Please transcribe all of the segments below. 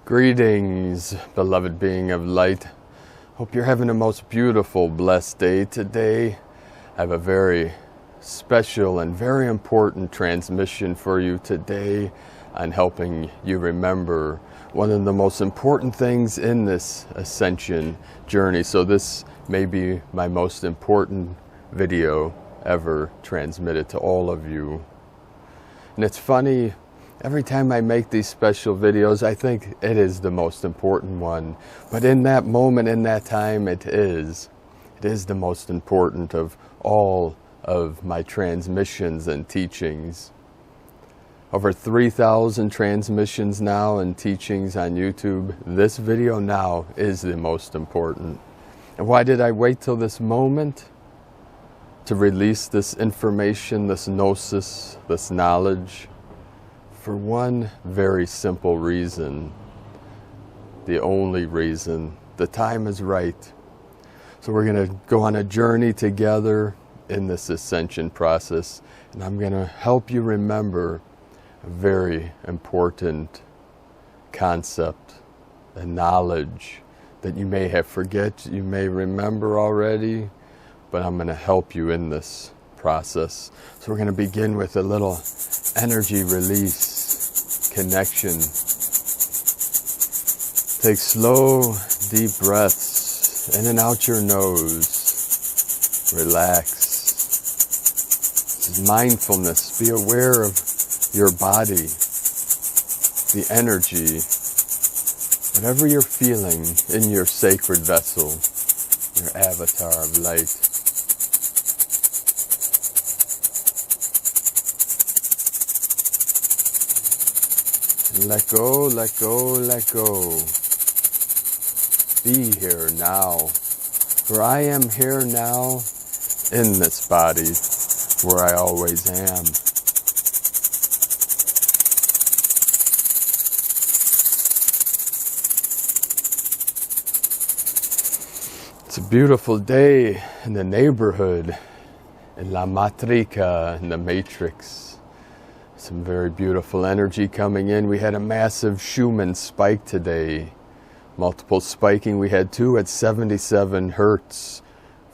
Greetings, beloved being of light. Hope you're having a most beautiful, blessed day today. I have a very special and very important transmission for you today on helping you remember one of the most important things in this ascension journey. So this may be my most important video ever transmitted to all of you. And it's funny, every time I make these special videos, I think it is the most important one. But in that moment, in that time, it is the most important of all of my transmissions and teachings. Over 3,000 transmissions now and teachings on YouTube. This video now is the most important. And why did I wait till this moment to release this information, this gnosis, this knowledge? For one very simple reason, the only reason: the time is right. So we're going to go on a journey together in this ascension process, and I'm going to help you remember a very important concept, a knowledge that you may have forget, you may remember already, but I'm going to help you in this process. So we're going to begin with a little energy release connection. Take slow, deep breaths in and out your nose. Relax. This is mindfulness. Be aware of your body, the energy, whatever you're feeling in your sacred vessel, your avatar of light. Let go, let go, let go. Be here now. For I am here now in this body where I always am. It's a beautiful day in the neighborhood, in La Matrica, in the Matrix. Some very beautiful energy coming in. We had a massive Schumann Spike today. Multiple spiking. We had two at 77 hertz.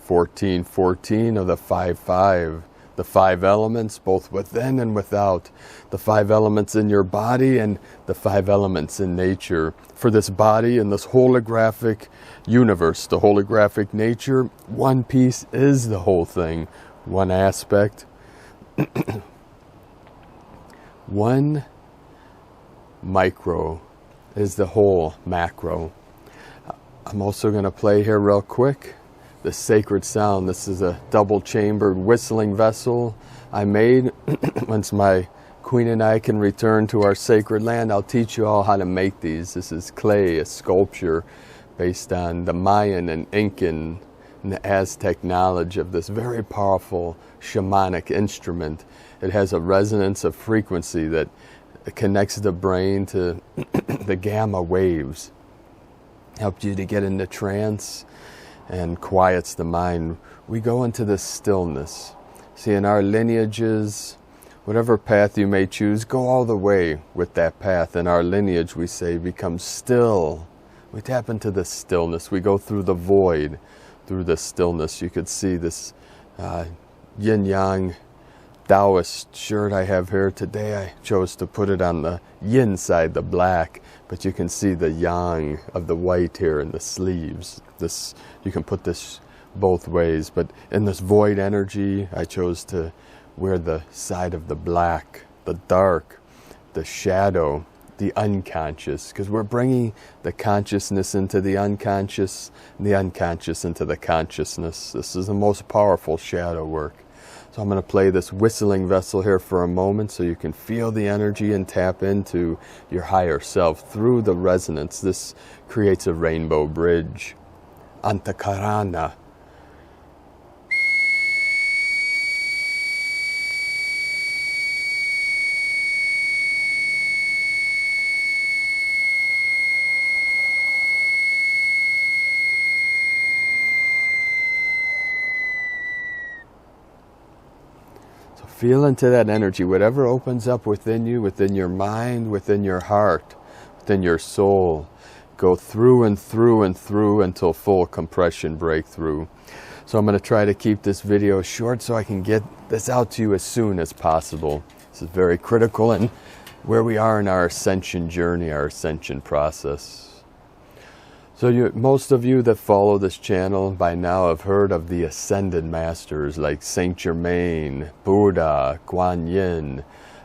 1414 of the 5-5. The 5 elements, both within and without. The 5 elements in your body and the 5 elements in nature. For this body and this holographic universe, the holographic nature, one piece is the whole thing. One aspect. One micro is the whole macro. I'm also going to play here real quick the sacred sound. This is a double-chambered whistling vessel I made. Once my queen and I can return to our sacred land, I'll teach you all how to make these. This is clay, a sculpture based on the Mayan and Incan and the Aztec knowledge of this very powerful shamanic instrument. It has a resonance of frequency that connects the brain to the gamma waves. Helps you to get into trance and quiets the mind. We go into this stillness. See, in our lineages, whatever path you may choose, go all the way with that path. In our lineage, we say, become still. We tap into the stillness. We go through the void, through the stillness. You could see this yin-yang Taoist shirt I have here today. I chose to put it on the yin side, the black, but you can see the yang of the white here in the sleeves. This, you can put this both ways, but in this void energy, I chose to wear the side of the black, the dark, the shadow, the unconscious, because we're bringing the consciousness into the unconscious and the unconscious into the consciousness. This is the most powerful shadow work. So I'm going to play this whistling vessel here for a moment so you can feel the energy and tap into your higher self through the resonance. This creates a rainbow bridge. Antakarana. Feel into that energy, whatever opens up within you, within your mind, within your heart, within your soul. Go through and through and through until full compression breakthrough. So I'm going to try to keep this video short so I can get this out to you as soon as possible. This is very critical in where we are in our ascension journey, our ascension process. So most of you that follow this channel by now have heard of the ascended masters like Saint Germain, Buddha, Guan Yin,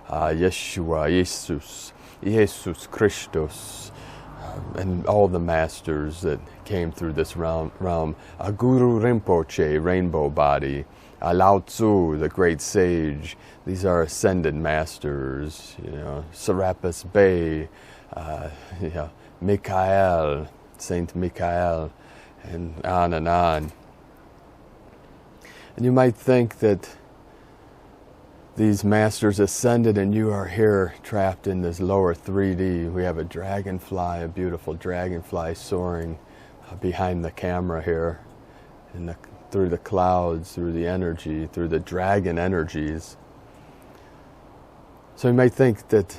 Yeshua, Jesus Christus, and all the masters that came through this realm. Guru Rinpoche, rainbow body, Lao Tzu, the great sage. These are ascended masters. Serapis Bey, Michael, Saint Michael, and on and on. And you might think that these masters ascended and you are here trapped in this lower 3D. We have a dragonfly, a beautiful dragonfly soaring behind the camera here, through the clouds, through the energy, through the dragon energies. So you might think that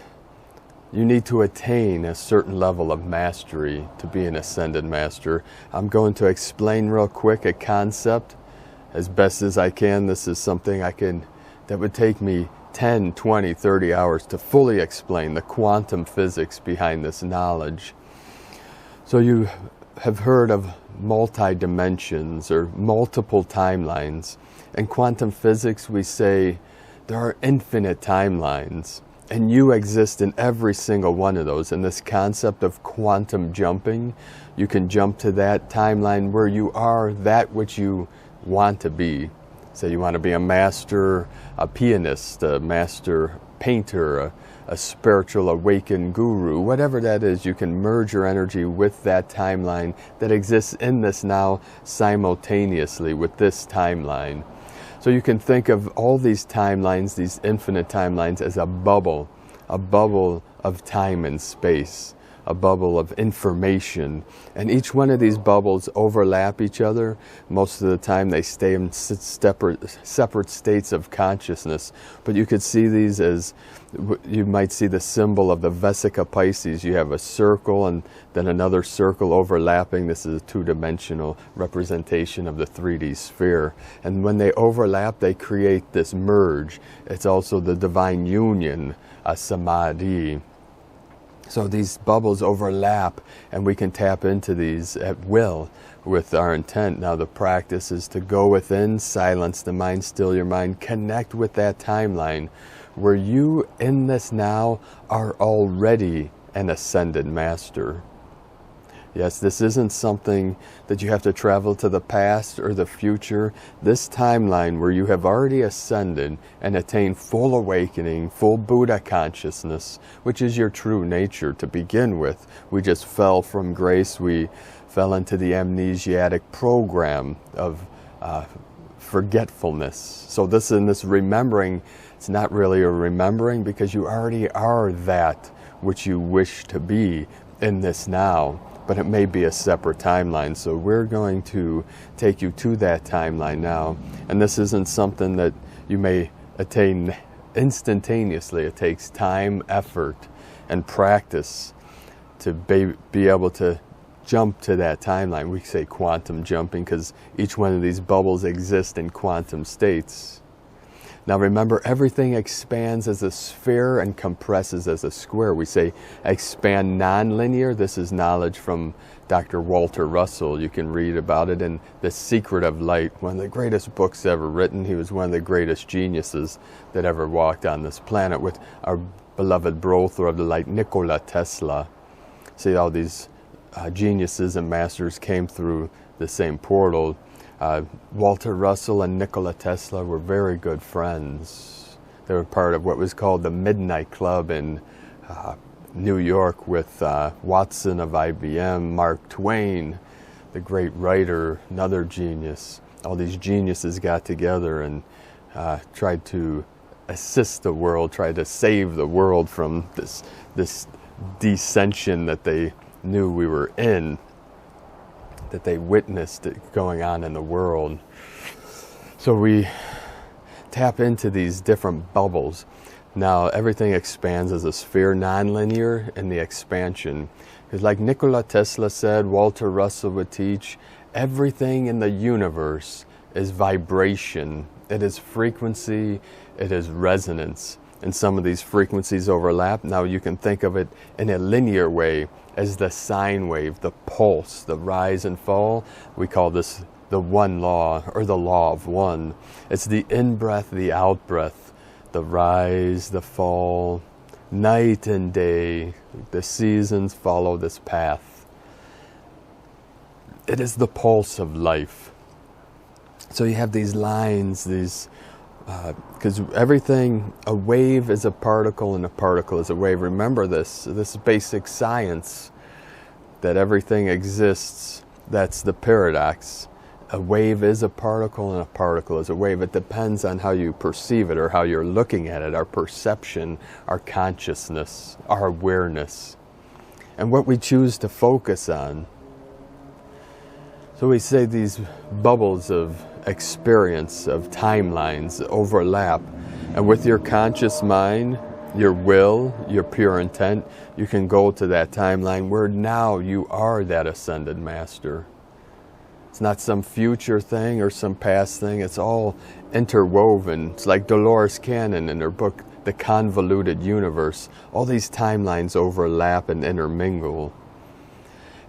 you need to attain a certain level of mastery to be an ascended master. I'm going to explain real quick a concept as best as I can. This is something that would take me 10, 20, 30 hours to fully explain the quantum physics behind this knowledge. So you have heard of multi-dimensions or multiple timelines. In quantum physics, we say there are infinite timelines, and you exist in every single one of those. And this concept of quantum jumping, you can jump to that timeline where you are that which you want to be. Say you want to be a master, a pianist, a master painter, a spiritual awakened guru, whatever that is, you can merge your energy with that timeline that exists in this now simultaneously with this timeline. So you can think of all these timelines, these infinite timelines, as a bubble of time and space, a bubble of information. And each one of these bubbles overlap each other. Most of the time they stay in separate states of consciousness. But you could see these as, you might see the symbol of the Vesica Pisces. You have a circle and then another circle overlapping. This is a two-dimensional representation of the 3D sphere. And when they overlap, they create this merge. It's also the divine union, a samadhi. So these bubbles overlap, and we can tap into these at will with our intent. Now the practice is to go within, silence the mind, still your mind, connect with that timeline where you in this now are already an ascended master. Yes, this isn't something that you have to travel to the past or the future. This timeline where you have already ascended and attained full awakening, full Buddha consciousness, which is your true nature to begin with. We just fell from grace. We fell into the amnesiatic program of forgetfulness. So this remembering, it's not really a remembering because you already are that which you wish to be in this now. But it may be a separate timeline. So we're going to take you to that timeline now. And this isn't something that you may attain instantaneously. It takes time, effort, and practice to be able to jump to that timeline. We say quantum jumping because each one of these bubbles exist in quantum states. Now remember, everything expands as a sphere and compresses as a square. We say expand nonlinear. This is knowledge from Dr. Walter Russell. You can read about it in The Secret of Light, one of the greatest books ever written. He was one of the greatest geniuses that ever walked on this planet, with our beloved brother of the light, Nikola Tesla. See, all these geniuses and masters came through the same portal. Walter Russell and Nikola Tesla were very good friends. They were part of what was called the Midnight Club in New York with Watson of IBM, Mark Twain, the great writer, another genius. All these geniuses got together and tried to assist the world, tried to save the world from this descension that they knew we were in, that they witnessed it going on in the world. So we tap into these different bubbles. Now everything expands as a sphere, non-linear in the expansion. Because like Nikola Tesla said, Walter Russell would teach, everything in the universe is vibration. It is frequency, it is resonance. And some of these frequencies overlap. Now you can think of it in a linear way as the sine wave, the pulse, the rise and fall. We call this the one law, or the law of one. It's the in-breath, the out-breath, the rise, the fall, night and day. The seasons follow this path. It is the pulse of life. So you have these lines, these, because everything, a wave is a particle and a particle is a wave. Remember this basic science, that everything exists. That's the paradox. A wave is a particle and a particle is a wave. It depends on how you perceive it or how you're looking at it, our perception, our consciousness, our awareness, and what we choose to focus on. So we say these bubbles of experience, of timelines overlap, and with your conscious mind, your will, your pure intent, you can go to that timeline where now you are that ascended master. It's not some future thing or some past thing. It's all interwoven. It's like Dolores Cannon in her book, The Convoluted Universe. All these timelines overlap and intermingle.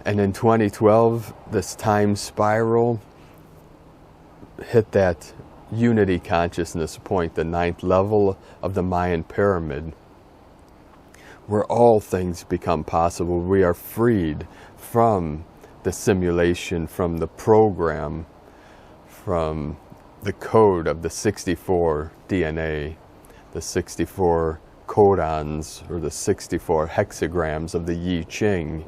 And in 2012, this time spiral hit that unity consciousness point, the 9th level of the Mayan pyramid, where all things become possible. We are freed from the simulation, from the program, from the code of the 64 DNA, the 64 codons, or the 64 hexagrams of the I Ching.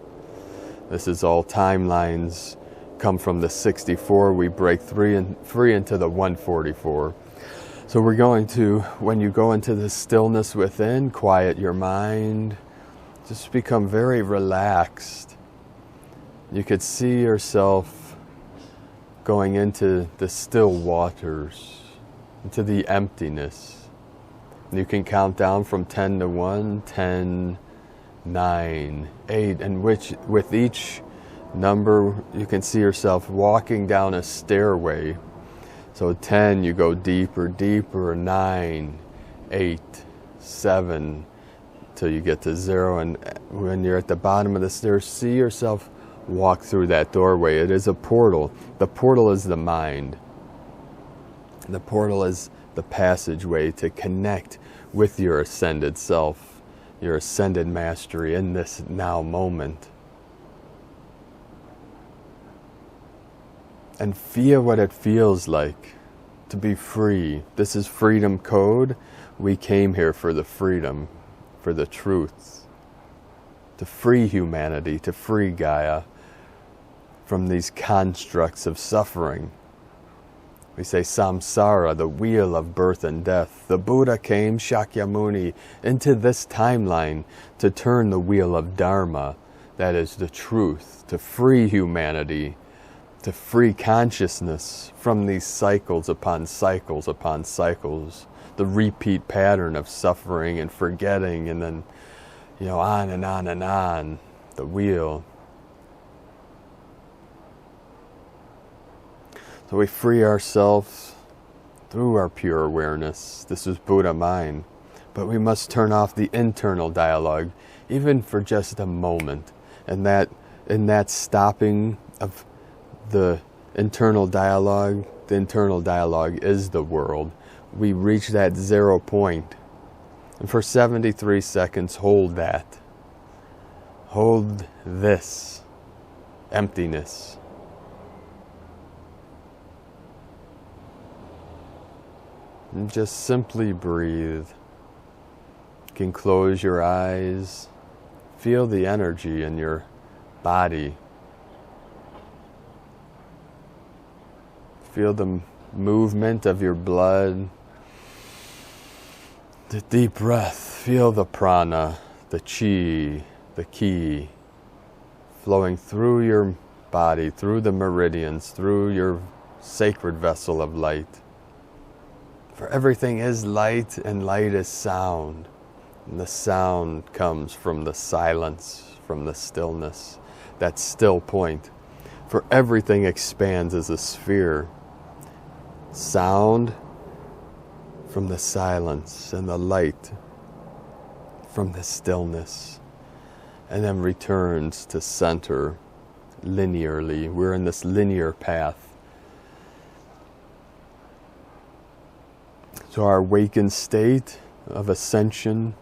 This is all timelines come from the 64. We break free into the 144. So we're going to, when you go into the stillness within, quiet your mind, just become very relaxed. You could see yourself going into the still waters, into the emptiness. You can count down from 10 to 1, 10, 9, 8, and with each number you can see yourself walking down a stairway. So 10, you go deeper, deeper, 9, 8, 7, till you get to 0. And when you're at the bottom of the stairs, see yourself walk through that doorway. It is a portal. The portal is the mind. The portal is the passageway to connect with your ascended self, your ascended mastery in this now moment. And feel what it feels like to be free. This is Freedom Code. We came here for the freedom, for the truth, to free humanity, to free Gaia from these constructs of suffering. We say samsara, the wheel of birth and death. The Buddha came, Shakyamuni, into this timeline to turn the wheel of Dharma, that is the truth, to free humanity, to free consciousness from these cycles upon cycles upon cycles, the repeat pattern of suffering and forgetting, and then, on and on and on, the wheel. So we free ourselves through our pure awareness. This is Buddha mind. But we must turn off the internal dialogue, even for just a moment. And in that stopping of the internal dialogue is the world. We reach that 0 point. And for 73 seconds, hold that. Hold this emptiness. And just simply breathe. You can close your eyes. Feel the energy in your body. Feel the movement of your blood. The deep breath. Feel the prana, the chi, the ki flowing through your body, through the meridians, through your sacred vessel of light. For everything is light, and light is sound. And the sound comes from the silence, from the stillness, that still point. For everything expands as a sphere. Sound from the silence, and the light from the stillness, and then returns to center linearly. We're in this linear path. So our awakened state of ascension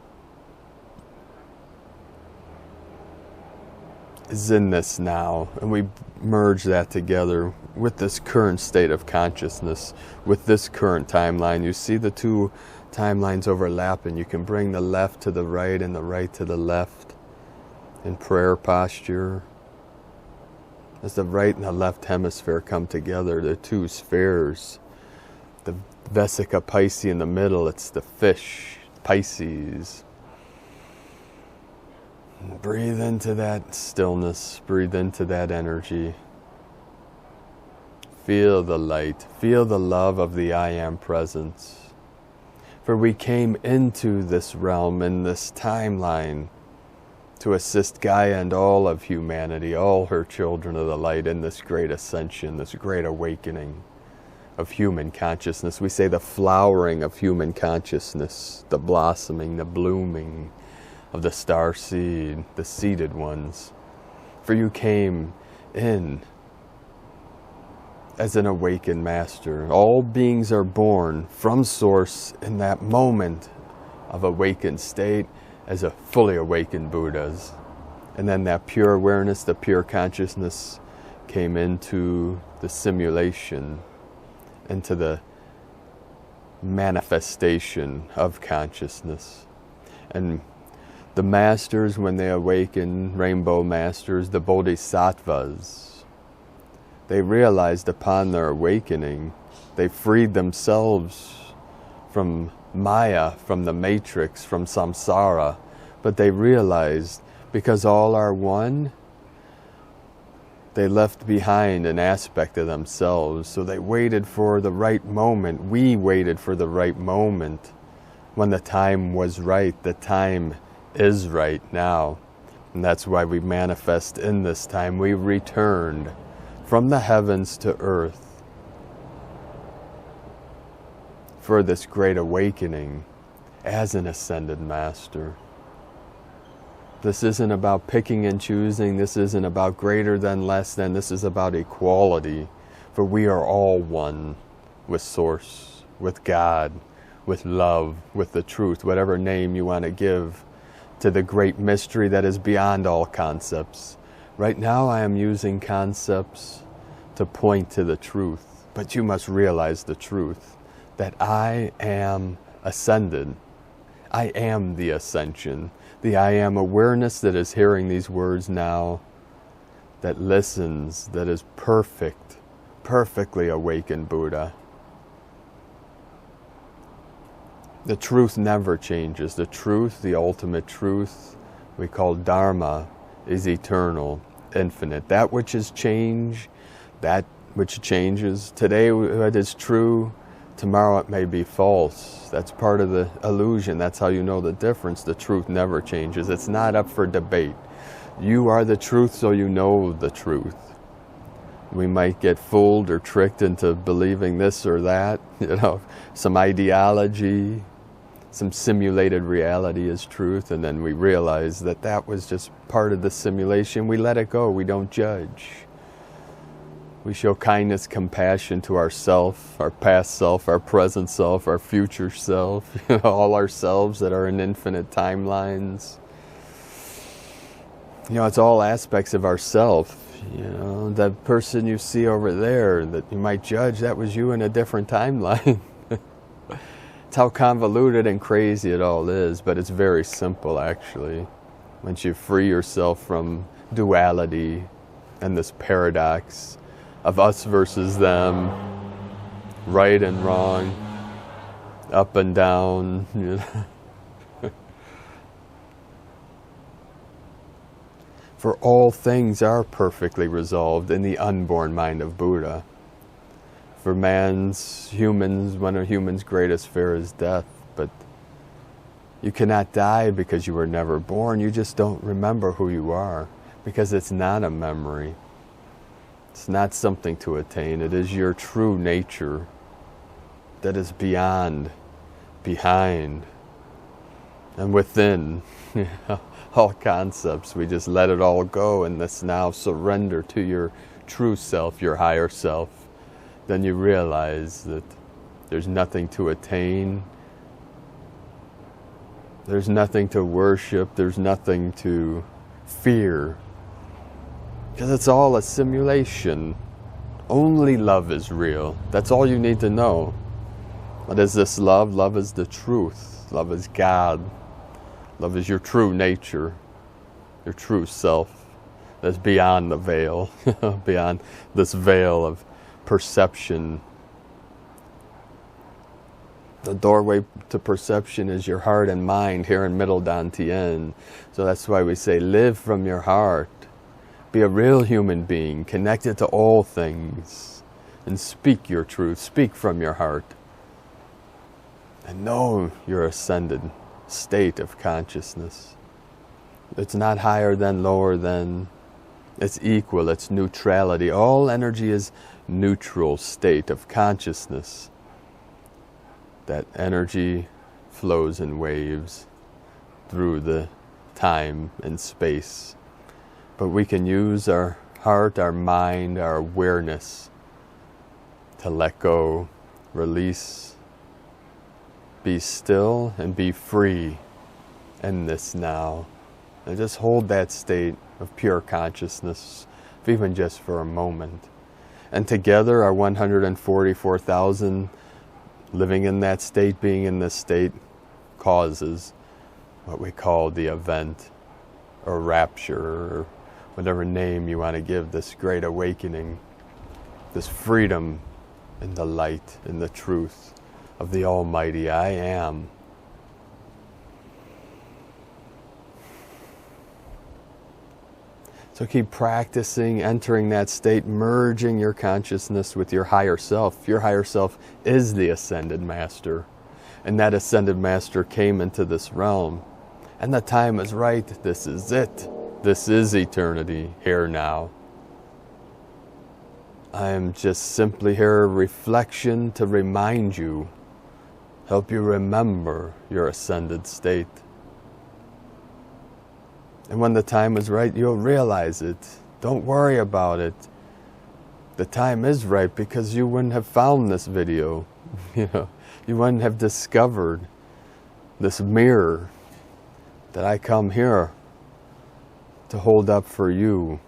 is in this now, and we merge that together with this current state of consciousness, with this current timeline. You see the two timelines overlap, and you can bring the left to the right and the right to the left in prayer posture. As the right and the left hemisphere come together, the two spheres, the Vesica Pisces in the middle, it's the fish, Pisces. Breathe into that stillness, breathe into that energy. Feel the light, feel the love of the I Am presence. For we came into this realm, in this timeline, to assist Gaia and all of humanity, all her children of the light, in this great ascension, this great awakening of human consciousness. We say the flowering of human consciousness, the blossoming, the blooming of the star seed, the seeded ones. For you came in as an awakened master. All beings are born from source in that moment of awakened state as a fully awakened Buddhas. And then that pure awareness, the pure consciousness came into the simulation, into the manifestation of consciousness. And the masters, when they awaken, rainbow masters, the bodhisattvas, they realized upon their awakening, they freed themselves from Maya, from the matrix, from samsara. But they realized, because all are one, they left behind an aspect of themselves. So they waited for the right moment. We waited for the right moment when the time was right. The time is right now. And that's why we manifest in this time. We returned from the heavens to earth for this great awakening as an ascended master. This isn't about picking and choosing. This isn't about greater than, less than. This is about equality. For we are all one with Source, with God, with love, with the truth, whatever name you want to give to the great mystery that is beyond all concepts. Right now I am using concepts to point to the truth, but you must realize the truth, that I am ascended. I am the ascension. The I am awareness that is hearing these words now, that listens, that is perfect, perfectly awakened Buddha. The truth never changes. The truth, the ultimate truth, we call Dharma, is eternal, infinite. That which is change, that which changes. Today it is true, tomorrow it may be false. That's part of the illusion. That's how you know the difference. The truth never changes. It's not up for debate. You are the truth, so you know the truth. We might get fooled or tricked into believing this or that, some ideology, some simulated reality is truth, and then we realize that that was just part of the simulation. We let it go. We don't judge. We show kindness, compassion to ourself, our past self, our present self, our future self, all ourselves that are in infinite timelines. It's all aspects of ourself. That person you see over there that you might judge, that was you in a different timeline. It's how convoluted and crazy it all is, but it's very simple actually. Once you free yourself from duality and this paradox of us versus them, right and wrong, up and down, For all things are perfectly resolved in the unborn mind of Buddha. For one of humans' greatest fear is death. But you cannot die because you were never born. You just don't remember who you are, because it's not a memory. It's not something to attain. It is your true nature that is beyond, behind, and within all concepts. We just let it all go and this now surrender to your true self, your higher self. Then you realize that there's nothing to attain. There's nothing to worship. There's nothing to fear. Because it's all a simulation. Only love is real. That's all you need to know. What is this love? Love is the truth. Love is God. Love is your true nature, your true self. That's beyond the veil, beyond this veil of perception. The doorway to perception is your heart and mind here in Middle Dantian. So that's why we say live from your heart. Be a real human being, connected to all things, and speak your truth, speak from your heart. And know your ascended state of consciousness. It's not higher than, lower than. It's equal, it's neutrality. All energy is neutral state of consciousness. That energy flows in waves through the time and space. But we can use our heart, our mind, our awareness to let go, release, be still, and be free in this now. And just hold that state of pure consciousness, even just for a moment. And together, our 144,000 living in that state, being in this state, causes what we call the event, or rapture, or whatever name you want to give this great awakening, this freedom in the light, in the truth of the Almighty I Am. So keep practicing, entering that state, merging your consciousness with your higher self. Your higher self is the Ascended Master. And that Ascended Master came into this realm. And the time is right. This is it. This is eternity, here now. I am just simply here, reflection to remind you, help you remember your ascended state. And when the time is right, you'll realize it. Don't worry about it. The time is right, because you wouldn't have found this video. You wouldn't have discovered this mirror that I come here to hold up for you,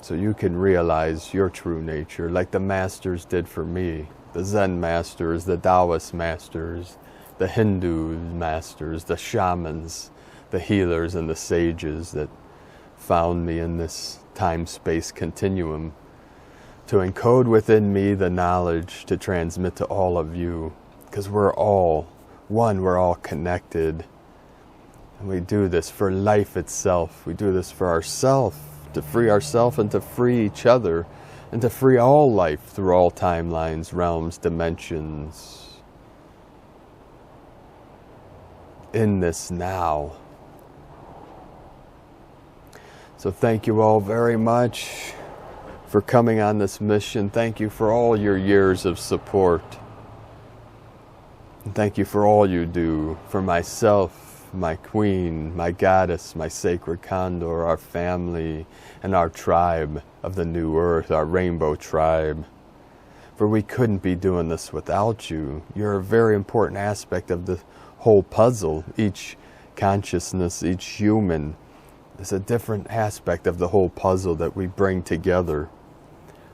so you can realize your true nature, like the masters did for me. The Zen masters, the Taoist masters, the Hindu masters, the shamans, the healers, and the sages that found me in this time-space continuum to encode within me the knowledge to transmit to all of you, because we're all one, we're all connected. And we do this for life itself. We do this for ourselves, to free ourselves and to free each other, and to free all life through all timelines, realms, dimensions. In this now. So thank you all very much for coming on this mission. Thank you for all your years of support. And thank you for all you do for myself, my queen, my goddess, my sacred condor, our family, and our tribe of the New Earth, our rainbow tribe. For we couldn't be doing this without you. You're a very important aspect of the whole puzzle. Each consciousness, each human is a different aspect of the whole puzzle that we bring together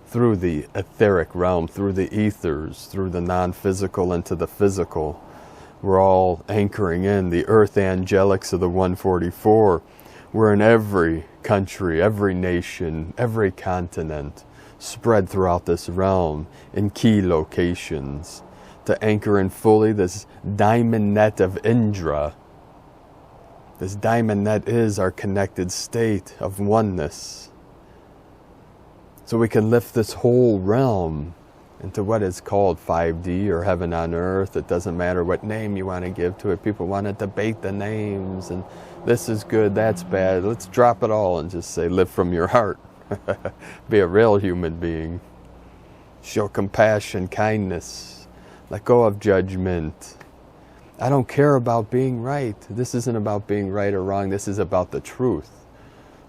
through the etheric realm, through the ethers, through the non-physical into the physical. We're all anchoring in the earth angelics of the 144. We're in every country, every nation, every continent, spread throughout this realm in key locations to anchor in fully this diamond net of Indra. This diamond net is our connected state of oneness. So we can lift this whole realm into what is called 5D or heaven on earth. It doesn't matter what name you want to give to it. People want to debate the names and this is good, that's bad. Let's drop it all and just say live from your heart. Be a real human being. Show compassion, kindness. Let go of judgment. I don't care about being right. This isn't about being right or wrong. This is about the truth.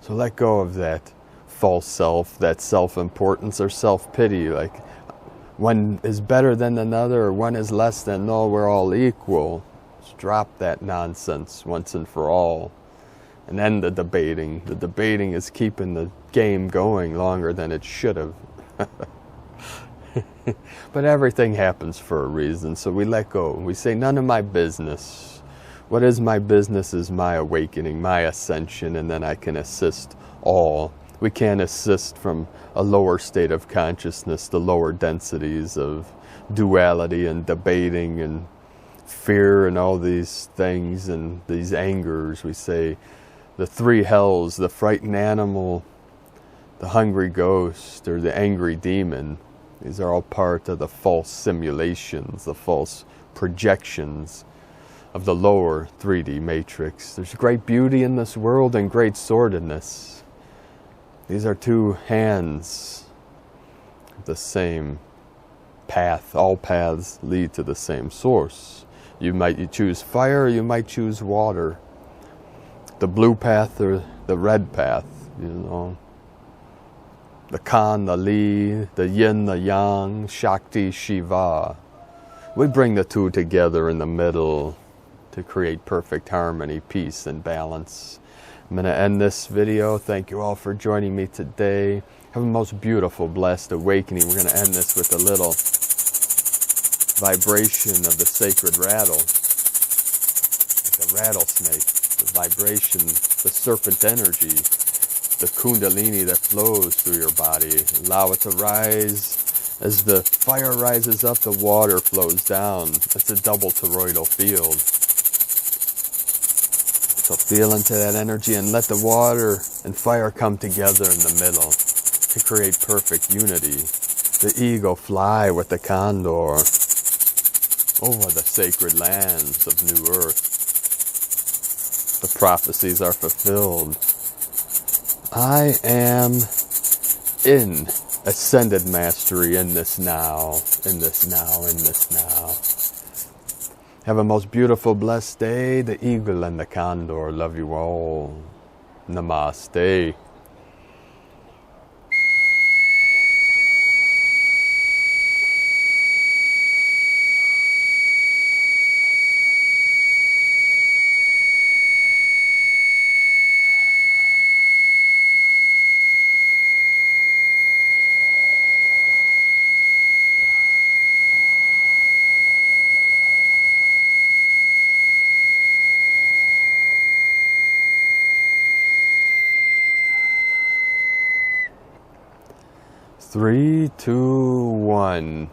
So let go of that false self, that self-importance or self-pity. Like one is better than another or one is less than. No, we're all equal. Just drop that nonsense once and for all. And end the debating. The debating is keeping the game going longer than it should have. But everything happens for a reason, so we let go. We say, none of my business. What is my business is my awakening, my ascension, and then I can assist all. We can't assist from a lower state of consciousness, the lower densities of duality and debating and fear and all these things and these angers. We say the three hells, the frightened animal, the hungry ghost, or the angry demon. These are all part of the false simulations, the false projections of the lower 3D matrix. There's great beauty in this world and great sordidness. These are two hands of the same path. All paths lead to the same source. You might choose fire, or you might choose water. The blue path or the red path, you know. The Kan, the Li, the Yin, the Yang, Shakti, Shiva. We bring the two together in the middle to create perfect harmony, peace, and balance. I'm going to end this video. Thank you all for joining me today. Have a most beautiful, blessed awakening. We're going to end this with a little vibration of the sacred rattle. Like a rattlesnake. The vibration, the serpent energy. The kundalini that flows through your body. Allow it to rise. As the fire rises up, the water flows down. It's a double toroidal field. So feel into that energy and let the water and fire come together in the middle to create perfect unity. The ego fly with the condor over the sacred lands of New Earth. The prophecies are fulfilled. I am in ascended mastery in this now, in this now, in this now. Have a most beautiful, blessed day. The eagle and the condor love you all. Namaste. Three, two, one.